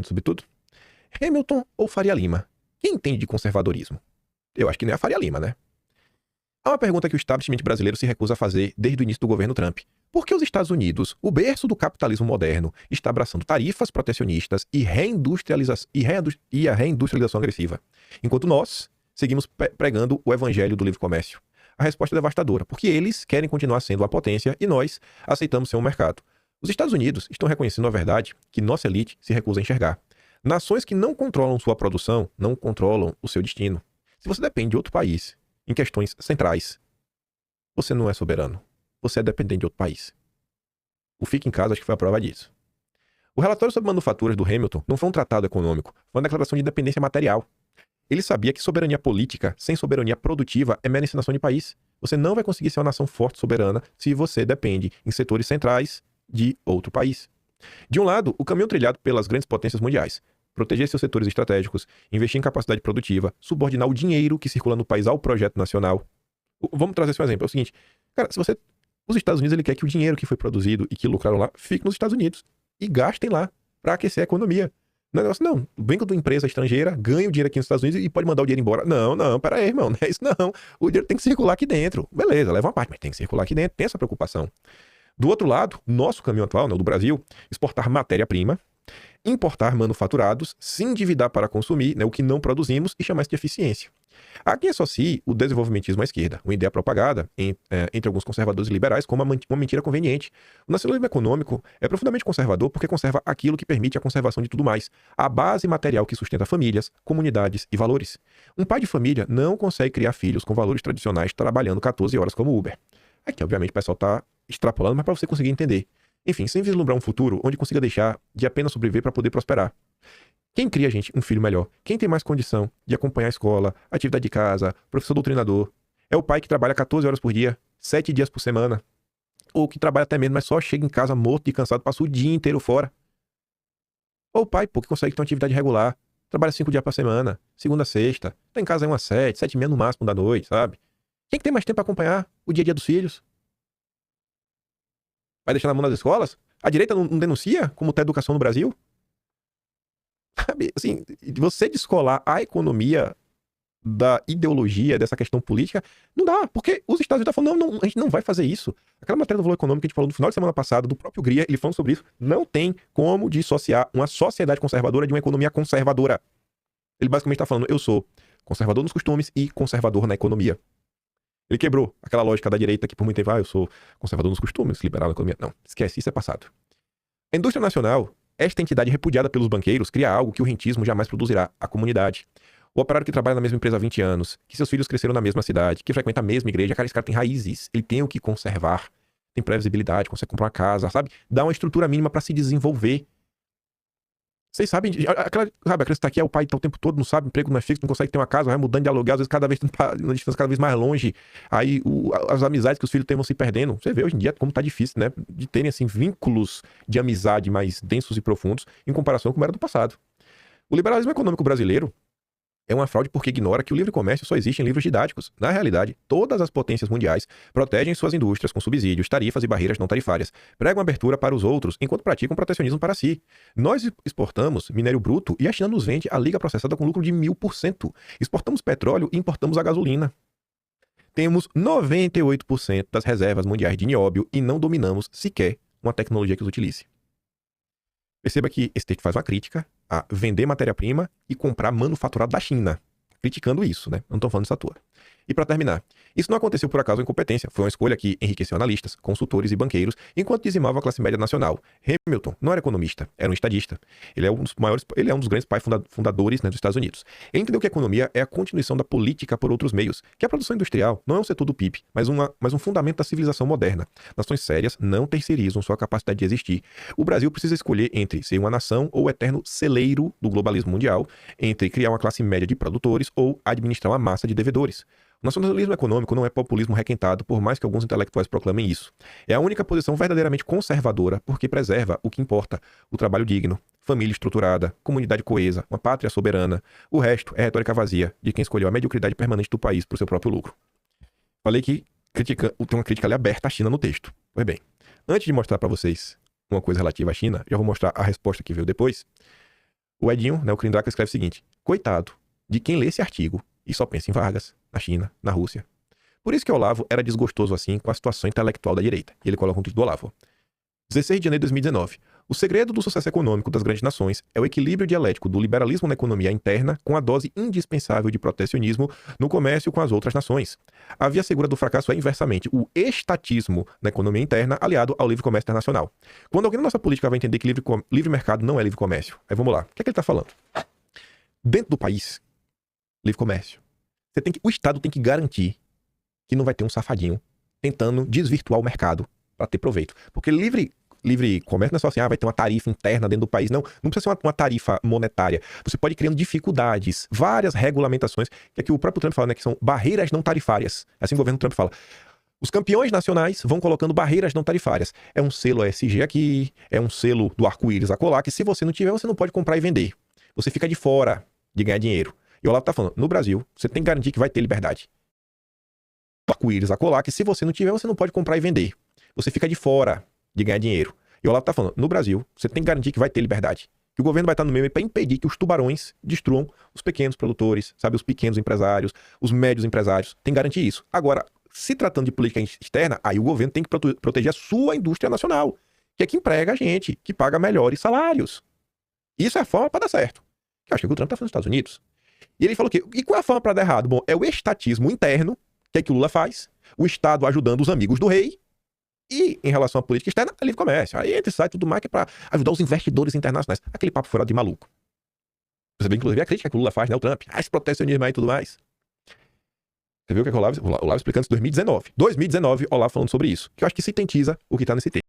Sobretudo. Hamilton ou Faria Lima? Quem entende de conservadorismo? Eu acho que nem a Faria Lima, né? Há uma pergunta que o establishment brasileiro se recusa a fazer desde o início do governo Trump. Por que os Estados Unidos, o berço do capitalismo moderno, está abraçando tarifas protecionistas e a reindustrialização agressiva, enquanto nós seguimos pregando o evangelho do livre comércio? A resposta é devastadora, porque eles querem continuar sendo a potência e nós aceitamos ser um mercado. Os Estados Unidos estão reconhecendo a verdade que nossa elite se recusa a enxergar. Nações que não controlam sua produção não controlam o seu destino. Se você depende de outro país em questões centrais, você não é soberano. Você é dependente de outro país. O Fique em Casa acho que foi a prova disso. O relatório sobre manufaturas do Hamilton não foi um tratado econômico, foi uma declaração de independência material. Ele sabia que soberania política sem soberania produtiva é mera encenação de país. Você não vai conseguir ser uma nação forte e soberana se você depende em setores centrais de outro país. De um lado, o caminho trilhado pelas grandes potências mundiais. Proteger seus setores estratégicos, investir em capacidade produtiva, subordinar o dinheiro que circula no país ao projeto nacional. Vamos trazer esse um exemplo. É o seguinte, cara, os Estados Unidos, ele quer que o dinheiro que foi produzido e que lucraram lá fique nos Estados Unidos e gastem lá para aquecer a economia. O negócio não, vem com a tua empresa estrangeira, ganha o dinheiro aqui nos Estados Unidos e pode mandar o dinheiro embora. Não, pera aí, irmão, não é isso não. O dinheiro tem que circular aqui dentro. Beleza, leva uma parte, mas tem que circular aqui dentro, tem essa preocupação. Do outro lado, nosso caminho atual, né, do Brasil, exportar matéria-prima, importar manufaturados, se endividar para consumir, né, o que não produzimos e chamar isso de eficiência. Aqui associe o desenvolvimentismo à esquerda, uma ideia propagada entre alguns conservadores e liberais como uma mentira conveniente. O nacionalismo econômico é profundamente conservador porque conserva aquilo que permite a conservação de tudo mais, a base material que sustenta famílias, comunidades e valores. Um pai de família não consegue criar filhos com valores tradicionais trabalhando 14 horas como Uber. Aqui, obviamente, o pessoal está extrapolando, mas para você conseguir entender. Enfim, sem vislumbrar um futuro onde consiga deixar de apenas sobreviver para poder prosperar. Quem cria, gente, um filho melhor? Quem tem mais condição de acompanhar a escola, atividade de casa, professor doutrinador? É o pai que trabalha 14 horas por dia, 7 dias por semana. Ou que trabalha até menos, mas só chega em casa morto e cansado, passa o dia inteiro fora. Ou o pai, pô, que consegue ter uma atividade regular, trabalha 5 dias por semana, segunda a sexta, tá em casa aí umas 7, 7h30 no máximo da noite, sabe? Quem que tem mais tempo para acompanhar o dia a dia dos filhos? Vai deixar na mão das escolas? A direita não denuncia como está a educação no Brasil? Sabe, assim, você descolar a economia da ideologia, dessa questão política, não dá, porque os Estados Unidos estão falando, não, a gente não vai fazer isso. Aquela matéria do Valor Econômico que a gente falou no final de semana passada, do próprio Gria, ele falando sobre isso, não tem como dissociar uma sociedade conservadora de uma economia conservadora. Ele basicamente está falando, eu sou conservador nos costumes e conservador na economia. Ele quebrou aquela lógica da direita que por muito tempo, eu sou conservador nos costumes, liberal na economia. Não, esquece, isso é passado. A indústria nacional, esta entidade repudiada pelos banqueiros, cria algo que o rentismo jamais produzirá, a comunidade. O operário que trabalha na mesma empresa há 20 anos, que seus filhos cresceram na mesma cidade, que frequenta a mesma igreja, cara, esse cara tem raízes, ele tem o que conservar, tem previsibilidade, consegue comprar uma casa, sabe? Dá uma estrutura mínima para se desenvolver. Vocês sabem, aquela criança tá aqui, o pai tá o tempo todo, não sabe, emprego não é fixo, não consegue ter uma casa, vai mudando de aluguel, às vezes cada vez uma distância cada vez mais longe. Aí as amizades que os filhos têm vão se perdendo. Você vê hoje em dia como tá difícil, né? De terem, assim, vínculos de amizade mais densos e profundos em comparação com como era do passado. O liberalismo econômico brasileiro é uma fraude porque ignora que o livre comércio só existe em livros didáticos. Na realidade, todas as potências mundiais protegem suas indústrias com subsídios, tarifas e barreiras não tarifárias, pregam abertura para os outros, enquanto praticam protecionismo para si. Nós exportamos minério bruto e a China nos vende a liga processada com lucro de 1000%. Exportamos petróleo e importamos a gasolina. Temos 98% das reservas mundiais de nióbio e não dominamos sequer uma tecnologia que os utilize. Perceba que esse texto faz uma crítica a vender matéria-prima e comprar manufaturado da China. Criticando isso, né? Não estou falando disso à toa. E para terminar, isso não aconteceu por acaso ou incompetência. Foi uma escolha que enriqueceu analistas, consultores e banqueiros, enquanto dizimava a classe média nacional. Hamilton não era economista, era um estadista. Ele é um dos grandes pais fundadores, né, dos Estados Unidos. Ele entendeu que a economia é a continuação da política por outros meios, que a produção industrial não é um setor do PIB, mas um fundamento da civilização moderna. Nações sérias não terceirizam sua capacidade de existir. O Brasil precisa escolher entre ser uma nação ou o eterno celeiro do globalismo mundial, entre criar uma classe média de produtores ou administrar uma massa de devedores. O nacionalismo econômico não é populismo requentado, por mais que alguns intelectuais proclamem isso. É a única posição verdadeiramente conservadora, porque preserva o que importa: o trabalho digno, família estruturada, comunidade coesa, uma pátria soberana. O resto é retórica vazia de quem escolheu a mediocridade permanente do país para o seu próprio lucro. Falei que tem uma crítica ali aberta à China no texto. Pois bem, antes de mostrar para vocês uma coisa relativa à China, já vou mostrar a resposta que veio depois. O Edinho, né, o Krindraka, escreve o seguinte: coitado de quem lê esse artigo e só pensa em Vargas, na China, na Rússia. Por isso que Olavo era desgostoso assim com a situação intelectual da direita. E ele coloca um título do Olavo. 16 de janeiro de 2019. O segredo do sucesso econômico das grandes nações é o equilíbrio dialético do liberalismo na economia interna com a dose indispensável de protecionismo no comércio com as outras nações. A via segura do fracasso é inversamente o estatismo na economia interna aliado ao livre comércio internacional. Quando alguém na nossa política vai entender que livre mercado não é livre comércio, aí vamos lá. O que é que ele está falando? Dentro do país, livre comércio. O Estado tem que garantir que não vai ter um safadinho tentando desvirtuar o mercado para ter proveito. Porque livre comércio não é só assim, vai ter uma tarifa interna dentro do país. Não precisa ser uma tarifa monetária. Você pode ir criando dificuldades, várias regulamentações, que aqui o próprio Trump fala, né, que são barreiras não tarifárias. Assim o governo Trump fala. Os campeões nacionais vão colocando barreiras não tarifárias. É um selo ESG aqui, é um selo do arco-íris acolá, que se você não tiver, você não pode comprar e vender. Você fica de fora de ganhar dinheiro. E o Olavo tá falando, no Brasil, você tem que garantir que vai ter liberdade. Arco-íris acolá, que se você não tiver, você não pode comprar e vender. Você fica de fora de ganhar dinheiro. E o Olavo tá falando, no Brasil, você tem que garantir que vai ter liberdade. Que o governo vai estar no meio para impedir que os tubarões destruam os pequenos produtores, sabe, os pequenos empresários, os médios empresários. Tem que garantir isso. Agora, se tratando de política externa, aí o governo tem que proteger a sua indústria nacional, que é que emprega a gente, que paga melhores salários. Isso é a forma para dar certo. Eu acho que o Trump tá fazendo nos Estados Unidos. E ele falou que, e qual é a forma para dar errado? Bom, é o estatismo interno, que é que o Lula faz, o Estado ajudando os amigos do rei, e em relação à política externa, é livre comércio. Aí entra e sai tudo mais que é pra ajudar os investidores internacionais. Aquele papo fora de maluco. Você vê, inclusive, a crítica que o Lula faz, né? O Trump. Esse protecionismo aí e tudo mais. Você viu o que é que o Olavo explicando isso em 2019. 2019, Olavo falando sobre isso. Que eu acho que sintetiza o que tá nesse texto.